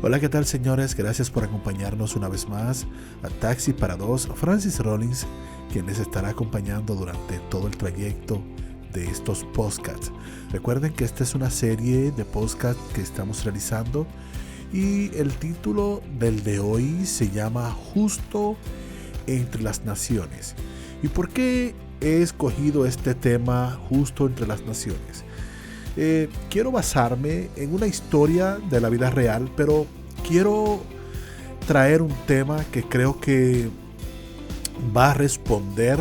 Hola, ¿qué tal, señores? Gracias por acompañarnos una vez más a Taxi para Dos. Francis Rollins, quien les estará acompañando durante todo el trayecto de estos podcasts. Recuerden que esta es una serie de podcasts que estamos realizando y el título del de hoy se llama Justo entre las Naciones. ¿Y por qué he escogido este tema, Justo entre las Naciones? Quiero basarme en una historia de la vida real, pero quiero traer un tema que creo que va a responder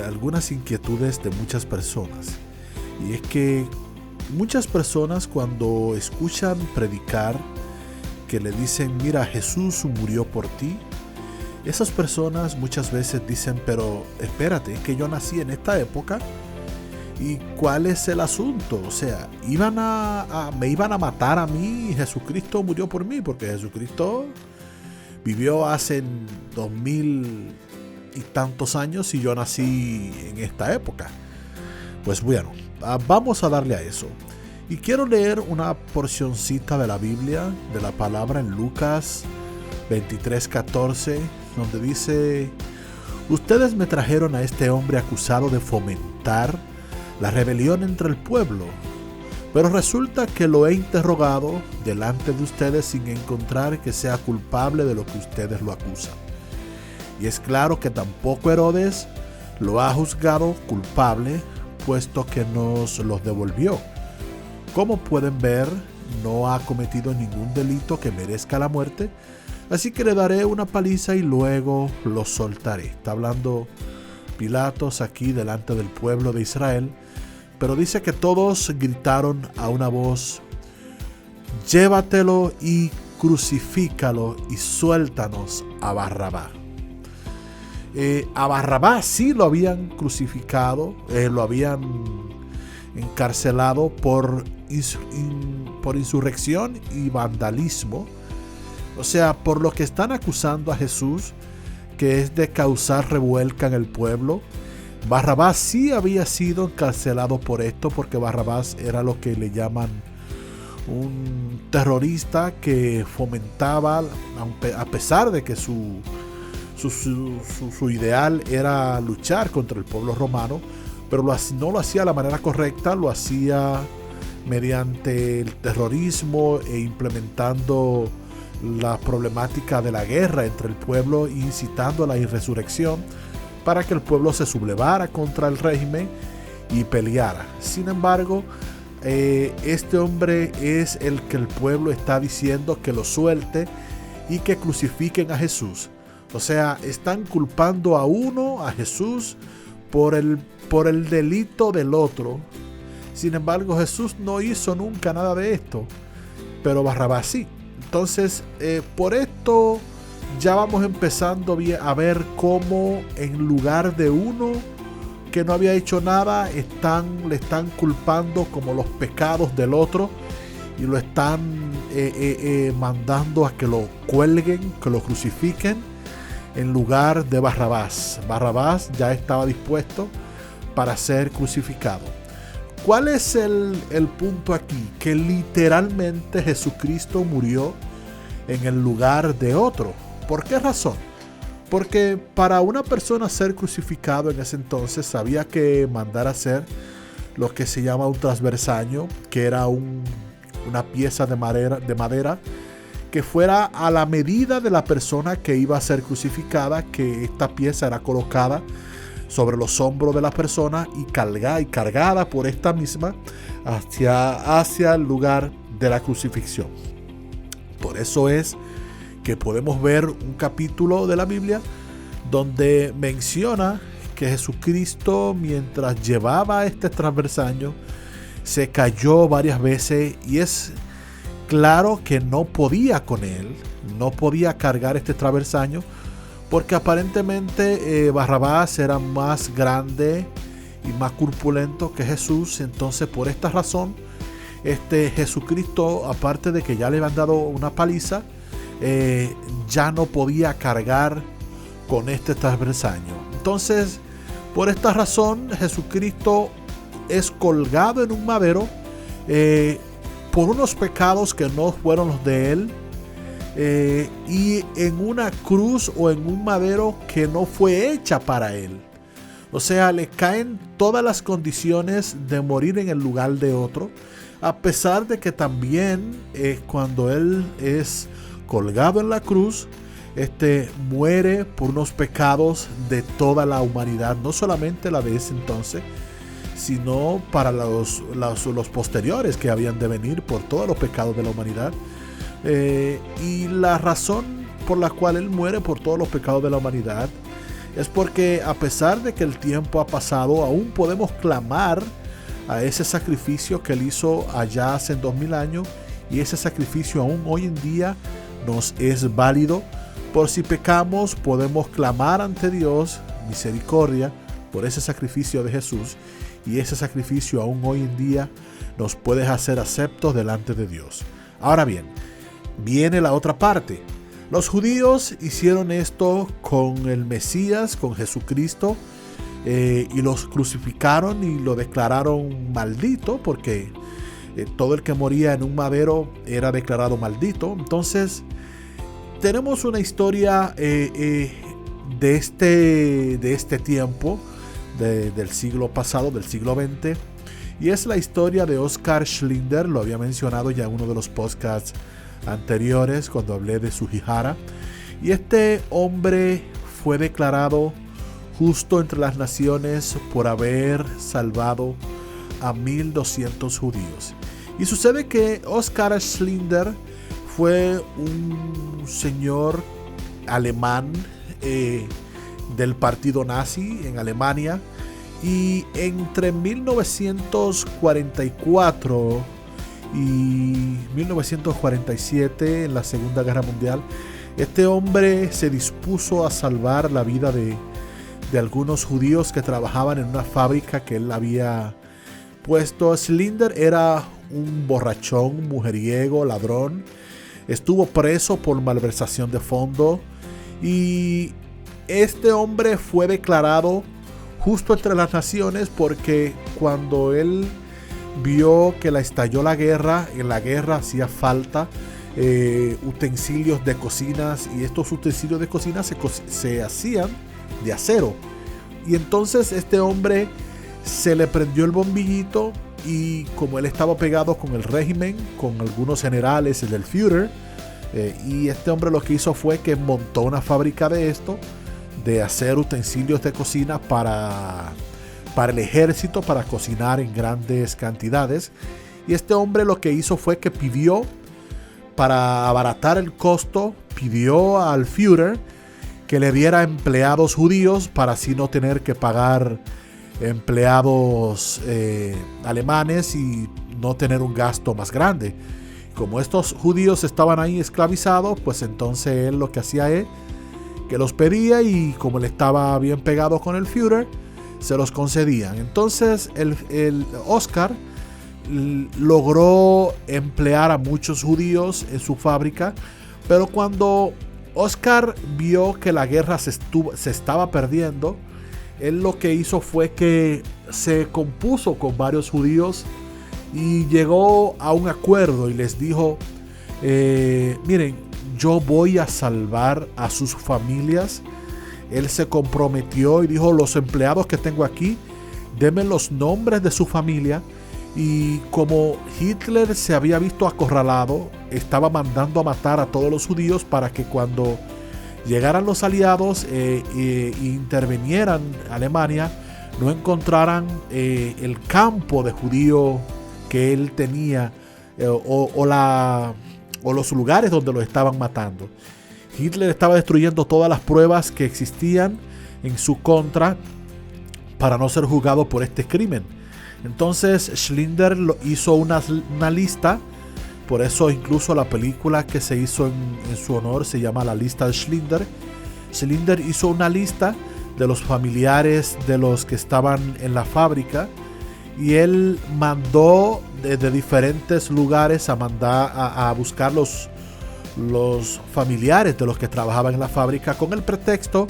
algunas inquietudes de muchas personas. Y es que muchas personas, cuando escuchan predicar que le dicen, mira, Jesús murió por ti, esas personas muchas veces dicen, pero espérate, es que yo nací en esta época. ¿Y cuál es el asunto? O sea, me iban a matar a mí y Jesucristo murió por mí, porque Jesucristo vivió hace 2000 y tantos años y yo nací en esta época. Pues bueno, vamos a darle a eso. Y quiero leer una porcioncita de la Biblia, de la palabra en Lucas 23:14, donde dice: ustedes me trajeron a este hombre acusado de fomentar la rebelión entre el pueblo, pero resulta que lo he interrogado delante de ustedes sin encontrar que sea culpable de lo que ustedes lo acusan. Y es claro que tampoco Herodes lo ha juzgado culpable, puesto que nos los devolvió. Como pueden ver, no ha cometido ningún delito que merezca la muerte, así que le daré una paliza y luego lo soltaré. Está hablando Pilatos aquí delante del pueblo de Israel, pero dice que todos gritaron a una voz: llévatelo y crucifícalo y suéltanos a Barrabás. A Barrabás sí lo habían crucificado, lo habían encarcelado por insurrección y vandalismo. O sea, por lo que están acusando a Jesús, que es de causar revuelca en el pueblo. Barrabás sí había sido encarcelado por esto, porque Barrabás era lo que le llaman un terrorista que fomentaba, a pesar de que su ideal era luchar contra el pueblo romano, pero no lo hacía de la manera correcta, lo hacía mediante el terrorismo e implementando la problemática de la guerra entre el pueblo, incitando a la insurrección para que el pueblo se sublevara contra el régimen y peleara. Sin embargo, este hombre es el que el pueblo está diciendo que lo suelte y que crucifiquen a Jesús. O sea, están culpando a uno, a Jesús, por el delito del otro. Sin embargo, Jesús no hizo nunca nada de esto, pero Barrabás sí. Entonces, por esto ya vamos empezando a ver cómo en lugar de uno que no había hecho nada, le están culpando como los pecados del otro y lo están mandando a que lo cuelguen, que lo crucifiquen en lugar de Barrabás. Barrabás ya estaba dispuesto para ser crucificado. ¿Cuál es el punto aquí? Que literalmente Jesucristo murió en el lugar de otro. ¿Por qué razón? Porque para una persona ser crucificado en ese entonces había que mandar a hacer lo que se llama un transversaño, que era una pieza de madera que fuera a la medida de la persona que iba a ser crucificada, que esta pieza era colocada sobre los hombros de la persona y cargada por esta misma hacia el lugar de la crucifixión. Por eso es que podemos ver un capítulo de la Biblia donde menciona que Jesucristo, mientras llevaba este transversaño, se cayó varias veces, y es claro que no podía con él, no podía cargar este transversaño, porque aparentemente Barrabás era más grande y más corpulento que Jesús. Entonces, por esta razón, Jesucristo, aparte de que ya le habían dado una paliza, ya no podía cargar con este transversaño. Entonces, por esta razón, Jesucristo es colgado en un madero por unos pecados que no fueron los de él, y en una cruz o en un madero que no fue hecha para él. O sea, le caen todas las condiciones de morir en el lugar de otro, a pesar de que también cuando él es colgado en la cruz, muere por unos pecados de toda la humanidad, no solamente la de ese entonces, sino para los posteriores que habían de venir por todos los pecados de la humanidad. Y la razón por la cual él muere por todos los pecados de la humanidad es porque, a pesar de que el tiempo ha pasado, aún podemos clamar a ese sacrificio que él hizo allá hace 2000 años, y ese sacrificio aún hoy en día nos es válido. Por si pecamos, podemos clamar ante Dios misericordia por ese sacrificio de Jesús, y ese sacrificio aún hoy en día nos puede hacer aceptos delante de Dios. Ahora bien, viene la otra parte. Los judíos hicieron esto con el Mesías, con Jesucristo, y los crucificaron y lo declararon maldito, porque todo el que moría en un madero era declarado maldito. Entonces, tenemos una historia de este tiempo, del siglo pasado, del siglo XX, y es la historia de Oskar Schindler. Lo había mencionado ya en uno de los podcasts anteriores cuando hablé de Sugihara. Y este hombre fue declarado justo entre las naciones por haber salvado a 1200 judíos. Y sucede que Oskar Schindler fue un señor alemán del partido nazi en Alemania, y entre 1944 y 1947, en la Segunda Guerra Mundial, este hombre se dispuso a salvar la vida de algunos judíos que trabajaban en una fábrica que él había puesto. Schindler era un borrachón, mujeriego, ladrón. Estuvo preso por malversación de fondo, y este hombre fue declarado justo entre las naciones porque cuando él vio que estalló la guerra, en la guerra hacía falta utensilios de cocinas, y estos utensilios de cocina se hacían de acero. Y entonces este hombre se le prendió el bombillito, y como él estaba pegado con el régimen, con algunos generales, el del Führer, y este hombre lo que hizo fue que montó una fábrica de esto, de hacer utensilios de cocina para el ejército, para cocinar en grandes cantidades. Y este hombre lo que hizo fue que pidió, para abaratar el costo, pidió al Führer que le diera empleados judíos para así no tener que pagar empleados alemanes y no tener un gasto más grande. Como estos judíos estaban ahí esclavizados, pues entonces él lo que hacía es que los pedía, y como él estaba bien pegado con el Führer, se los concedían. Entonces el Oskar logró emplear a muchos judíos en su fábrica, pero cuando Oskar vio que la guerra se estaba perdiendo, él lo que hizo fue que se compuso con varios judíos y llegó a un acuerdo y les dijo, miren, yo voy a salvar a sus familias. Él se comprometió y dijo, los empleados que tengo aquí, denme los nombres de su familia. Y como Hitler se había visto acorralado, estaba mandando a matar a todos los judíos para que cuando llegaran los aliados e intervinieran Alemania, no encontraran el campo de judío que él tenía o los lugares donde lo estaban matando. Hitler estaba destruyendo todas las pruebas que existían en su contra para no ser juzgado por este crimen. Entonces Schindler hizo una lista, por eso incluso la película que se hizo en su honor se llama La Lista de Schindler. Schindler hizo una lista de los familiares de los que estaban en la fábrica, y él mandó de diferentes lugares a buscar los familiares de los que trabajaban en la fábrica, con el pretexto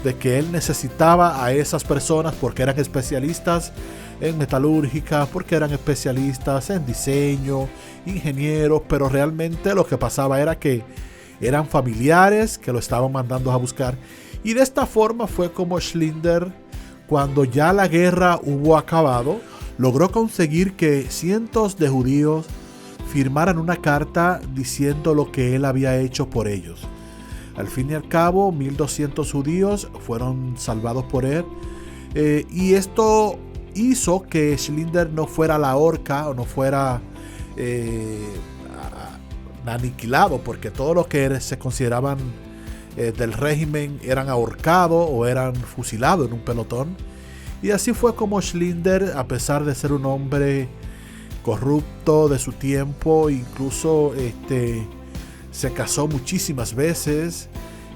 de que él necesitaba a esas personas porque eran especialistas en metalúrgica, porque eran especialistas en diseño, ingenieros, pero realmente lo que pasaba era que eran familiares que lo estaban mandando a buscar. Y de esta forma fue como Schindler, cuando ya la guerra hubo acabado, logró conseguir que cientos de judíos firmaran una carta diciendo lo que él había hecho por ellos. Al fin y al cabo, 1200 judíos fueron salvados por él. Y esto hizo que Schindler no fuera a la horca o no fuera aniquilado, porque todos los que se consideraban del régimen eran ahorcados o eran fusilados en un pelotón. Y así fue como Schindler, a pesar de ser un hombre corrupto de su tiempo, incluso se casó muchísimas veces,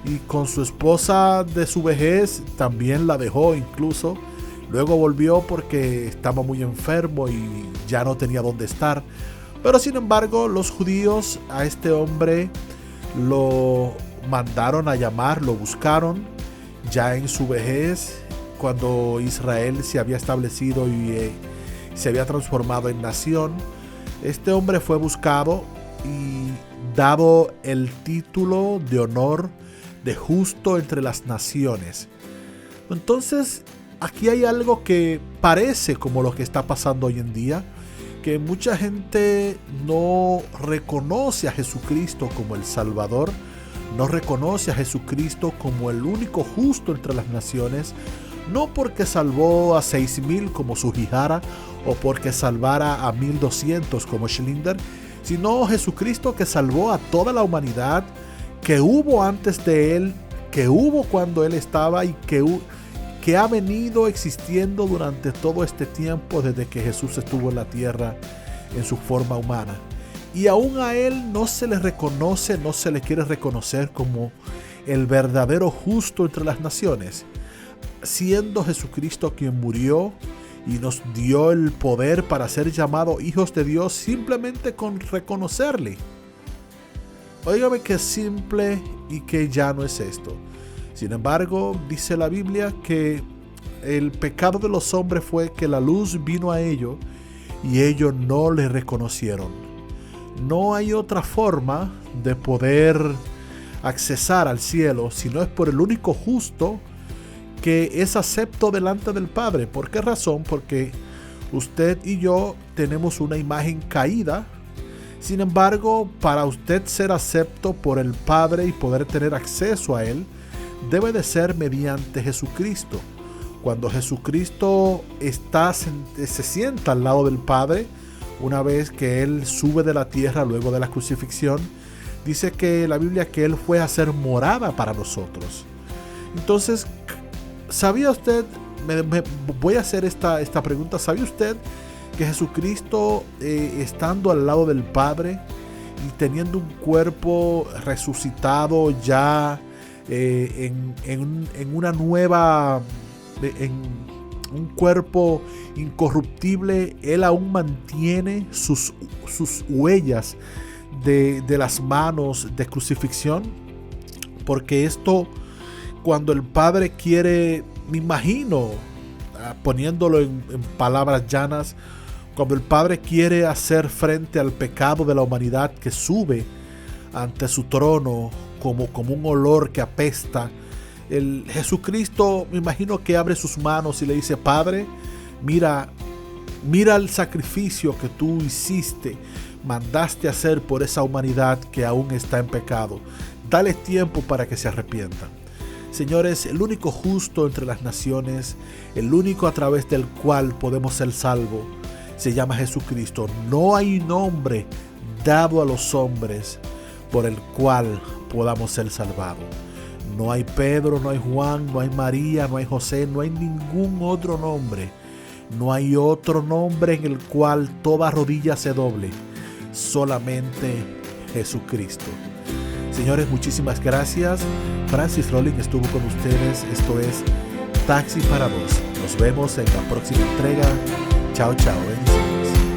y con su esposa de su vejez también la dejó incluso. Luego volvió porque estaba muy enfermo y ya no tenía dónde estar. Pero sin embargo, los judíos a este hombre lo mandaron a llamar, lo buscaron ya en su vejez, cuando Israel se había establecido y se había transformado en nación. Este hombre fue buscado y dado el título de honor de justo entre las naciones. Entonces, aquí hay algo que parece como lo que está pasando hoy en día, que mucha gente no reconoce a Jesucristo como el Salvador, no reconoce a Jesucristo como el único justo entre las naciones, no porque salvó a 6,000 como Sugihara o porque salvara a 1,200 como Schindler, sino Jesucristo que salvó a toda la humanidad, que hubo antes de él, que hubo cuando él estaba y que ha venido existiendo durante todo este tiempo desde que Jesús estuvo en la tierra en su forma humana. Y aún a él no se le reconoce, no se le quiere reconocer como el verdadero justo entre las naciones, siendo Jesucristo quien murió y nos dio el poder para ser llamados hijos de Dios simplemente con reconocerle. Óigame que simple y que llano es esto. Sin embargo, dice la Biblia que el pecado de los hombres fue que la luz vino a ellos y ellos no le reconocieron. No hay otra forma de poder accesar al cielo si no es por el único justo que es acepto delante del Padre. ¿Por qué razón? Porque usted y yo tenemos una imagen caída. Sin embargo, para usted ser acepto por el Padre y poder tener acceso a Él, debe de ser mediante Jesucristo. Cuando Jesucristo se sienta al lado del Padre, una vez que Él sube de la tierra luego de la crucifixión, dice que la Biblia que Él fue a hacer morada para nosotros. Entonces, ¿sabía usted? Voy a hacer esta pregunta. ¿Sabía usted que Jesucristo, estando al lado del Padre y teniendo un cuerpo resucitado ya en una nueva, en un cuerpo incorruptible, Él aún mantiene sus huellas de las manos de crucifixión? Porque esto, cuando el Padre quiere, me imagino, poniéndolo en palabras llanas, cuando el Padre quiere hacer frente al pecado de la humanidad que sube ante su trono como un olor que apesta, el Jesucristo, me imagino que abre sus manos y le dice: Padre, mira el sacrificio que tú hiciste, mandaste hacer por esa humanidad que aún está en pecado. Dale tiempo para que se arrepientan. Señores, el único justo entre las naciones, el único a través del cual podemos ser salvos, se llama Jesucristo. No hay nombre dado a los hombres por el cual podamos ser salvados. No hay Pedro, no hay Juan, no hay María, no hay José, no hay ningún otro nombre. No hay otro nombre en el cual toda rodilla se doble. Solamente Jesucristo. Señores, muchísimas gracias. Francis Rollins estuvo con ustedes. Esto es Taxi para Dos. Nos vemos en la próxima entrega. Chao, chao. Bendiciones.